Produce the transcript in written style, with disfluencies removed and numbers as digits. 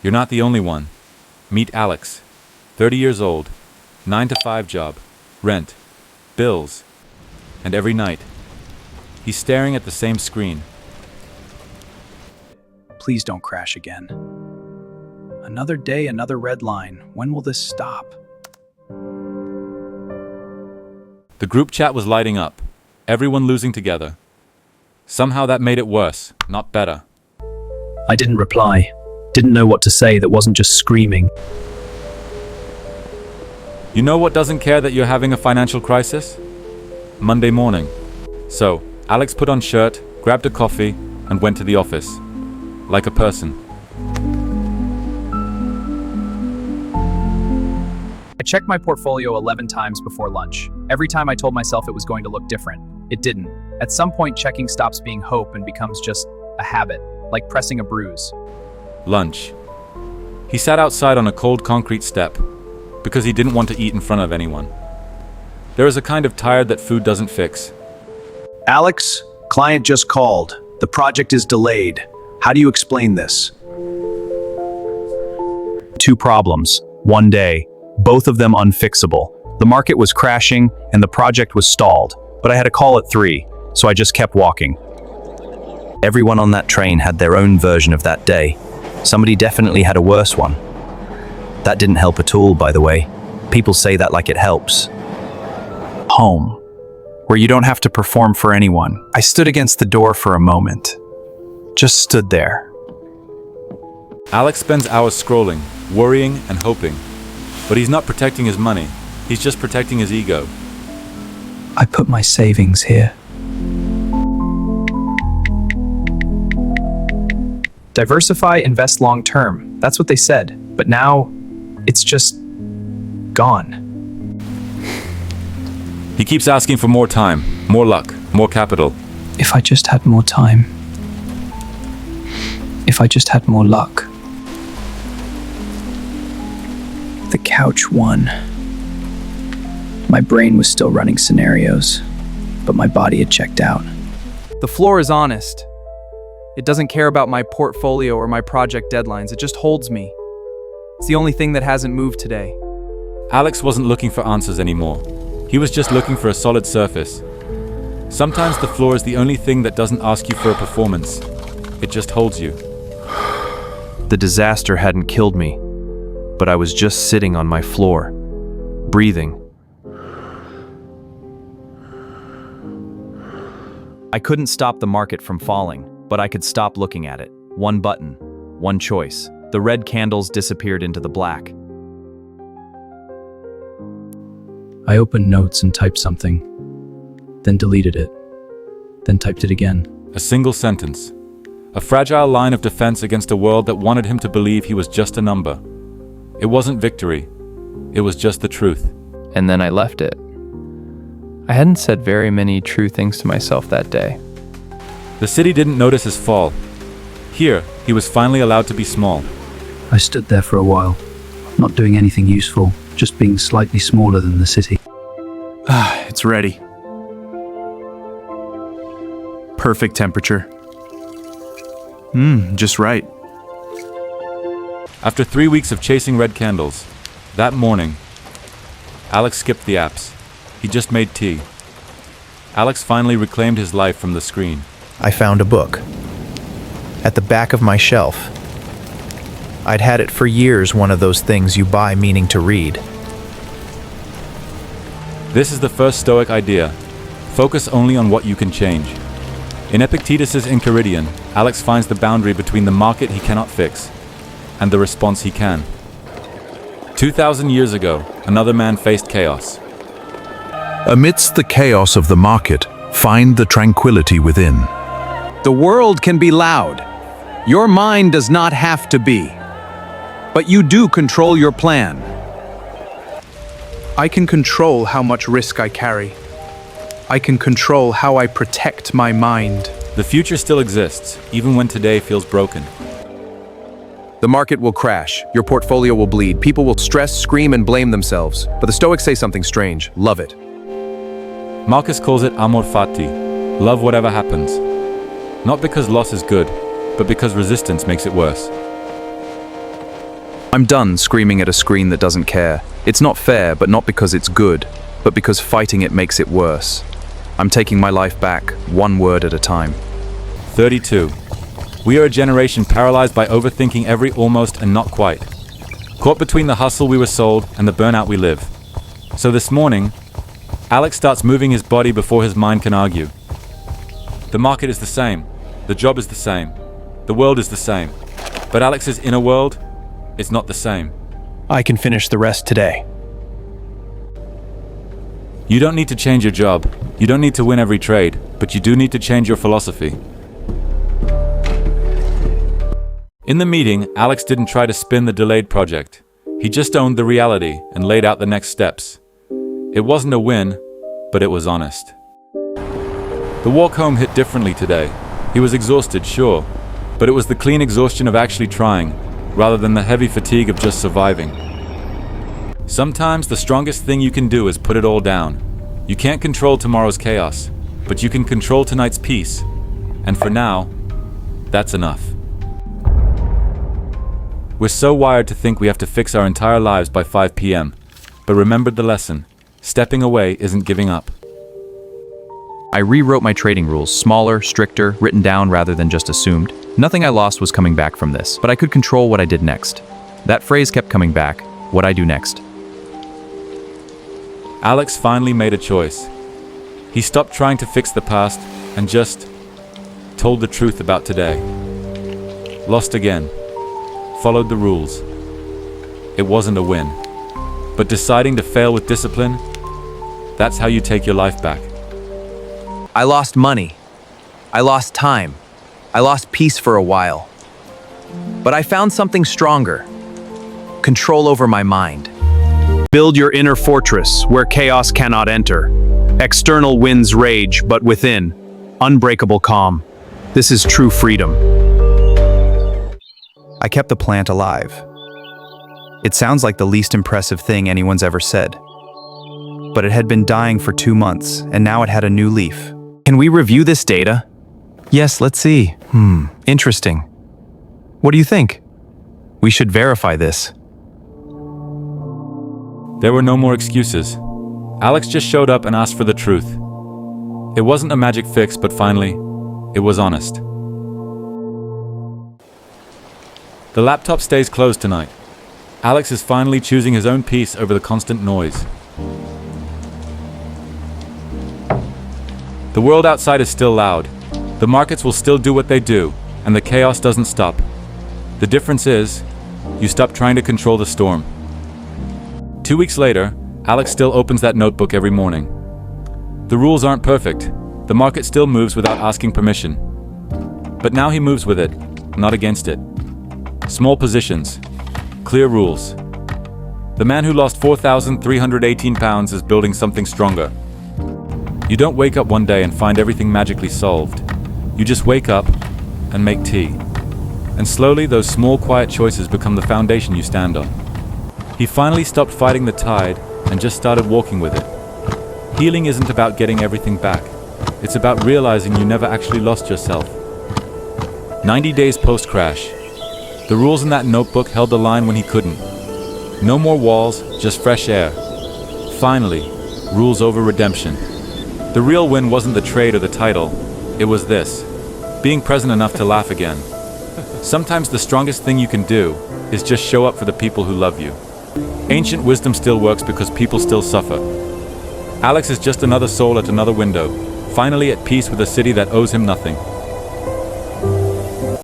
You're not the only one. Meet Alex, 30 years old, 9 to 5 job, rent, bills, and every night, he's staring at the same screen. Please don't crash again. Another day, another red line. When will this stop? The group chat was lighting up, everyone losing together. Somehow that made it worse, not better. I didn't reply. Didn't know what to say that wasn't just screaming. You know what doesn't care that you're having a financial crisis? Monday morning. So, Alex put on shirt, grabbed a coffee, and went to the office. Like a person. I checked my portfolio 11 times before lunch. Every time I told myself it was going to look different. It didn't. At some point, checking stops being hope and becomes just a habit, like pressing a bruise. Lunch. He sat outside on a cold concrete step because he didn't want to eat in front of anyone. There is a kind of tired that food doesn't fix. Alex, client just called. The project is delayed. How do you explain this? 2 problems. One day. Both of them unfixable. The market was crashing and the project was stalled, but I had a call at 3, so I just kept walking. Everyone on that train had their own version of that day. Somebody definitely had a worse one. That didn't help at all, by the way. People say that like it helps. Home, where you don't have to perform for anyone. I stood against the door for a moment. Just stood there. Alex spends hours scrolling, worrying and hoping. But he's not protecting his money. He's just protecting his ego. I put my savings here. Diversify, invest long term. That's what they said. But now, it's just gone. He keeps asking for more time, more luck, more capital. If I just had more time. If I just had more luck. The couch won. My brain was still running scenarios, but my body had checked out. The floor is honest. It doesn't care about my portfolio or my project deadlines. It just holds me. It's the only thing that hasn't moved today. Alex wasn't looking for answers anymore. He was just looking for a solid surface. Sometimes the floor is the only thing that doesn't ask you for a performance. It just holds you. The disaster hadn't killed me, but I was just sitting on my floor, breathing. I couldn't stop the market from falling, but I could stop looking at it. One button, one choice. The red candles disappeared into the black. I opened notes and typed something, then deleted it, then typed it again. A single sentence. A fragile line of defense against a world that wanted him to believe he was just a number. It wasn't victory. It was just the truth. And then I left it. I hadn't said very many true things to myself that day. The city didn't notice his fall. Here, he was finally allowed to be small. I stood there for a while, not doing anything useful, just being slightly smaller than the city. It's ready. Perfect temperature. Just right. After 3 weeks of chasing red candles, that morning, Alex skipped the apps. He just made tea. Alex finally reclaimed his life from the screen. I found a book at the back of my shelf. I'd had it for years, one of those things you buy meaning to read. This is the first Stoic idea. Focus only on what you can change. In Epictetus's Enchiridion, Alex finds the boundary between the market he cannot fix and the response he can. 2,000 years ago, another man faced chaos. Amidst the chaos of the market, find the tranquility within. The world can be loud. Your mind does not have to be. But you do control your plan. I can control how much risk I carry. I can control how I protect my mind. The future still exists, even when today feels broken. The market will crash, your portfolio will bleed, people will stress, scream, and blame themselves. But the Stoics say something strange. Love it. Marcus calls it Amor, Fati. Love whatever happens. Not because loss is good, but because resistance makes it worse. I'm done screaming at a screen that doesn't care. It's not fair, but not because it's good, but because fighting it makes it worse. I'm taking my life back, one word at a time. 32. We are a generation paralyzed by overthinking every almost and not quite. Caught between the hustle we were sold and the burnout we live. So this morning, Alex starts moving his body before his mind can argue. The market is the same. The job is the same. The world is the same. But Alex's inner world is not the same. I can finish the rest today. You don't need to change your job. You don't need to win every trade, but you do need to change your philosophy. In the meeting, Alex didn't try to spin the delayed project. He just owned the reality and laid out the next steps. It wasn't a win, but it was honest. The walk home hit differently today. He was exhausted, sure, but it was the clean exhaustion of actually trying, rather than the heavy fatigue of just surviving. Sometimes the strongest thing you can do is put it all down. You can't control tomorrow's chaos, but you can control tonight's peace. And for now, that's enough. We're so wired to think we have to fix our entire lives by 5 p.m. But remembered the lesson. Stepping away isn't giving up. I rewrote my trading rules, smaller, stricter, written down rather than just assumed. Nothing I lost was coming back from this, but I could control what I did next. That phrase kept coming back, what I do next. Alex finally made a choice. He stopped trying to fix the past and just told the truth about today. Lost again. Followed the rules. It wasn't a win. But deciding to fail with discipline, that's how you take your life back. I lost money. I lost time. I lost peace for a while. But I found something stronger. Control over my mind. Build your inner fortress where chaos cannot enter. External winds rage, but within, unbreakable calm. This is true freedom. I kept the plant alive. It sounds like the least impressive thing anyone's ever said. But it had been dying for 2 months, and now it had a new leaf. Can we review this data? Yes, let's see. Interesting. What do you think? We should verify this. There were no more excuses. Alex just showed up and asked for the truth. It wasn't a magic fix, but finally, it was honest. The laptop stays closed tonight. Alex is finally choosing his own peace over the constant noise. The world outside is still loud. The markets will still do what they do, and the chaos doesn't stop. The difference is, you stop trying to control the storm. 2 weeks later, Alex still opens that notebook every morning. The rules aren't perfect. The market still moves without asking permission. But now he moves with it, not against it. Small positions. Clear rules. The man who lost 4,318 pounds is building something stronger. You don't wake up one day and find everything magically solved. You just wake up and make tea. And slowly those small quiet choices become the foundation you stand on. He finally stopped fighting the tide and just started walking with it. Healing isn't about getting everything back. It's about realizing you never actually lost yourself. 90 days post-crash. The rules in that notebook held the line when he couldn't. No more walls, just fresh air. Finally, rules over redemption. The real win wasn't the trade or the title. It was this. Being present enough to laugh again. Sometimes the strongest thing you can do is just show up for the people who love you. Ancient wisdom still works because people still suffer. Alex is just another soul at another window, finally at peace with a city that owes him nothing.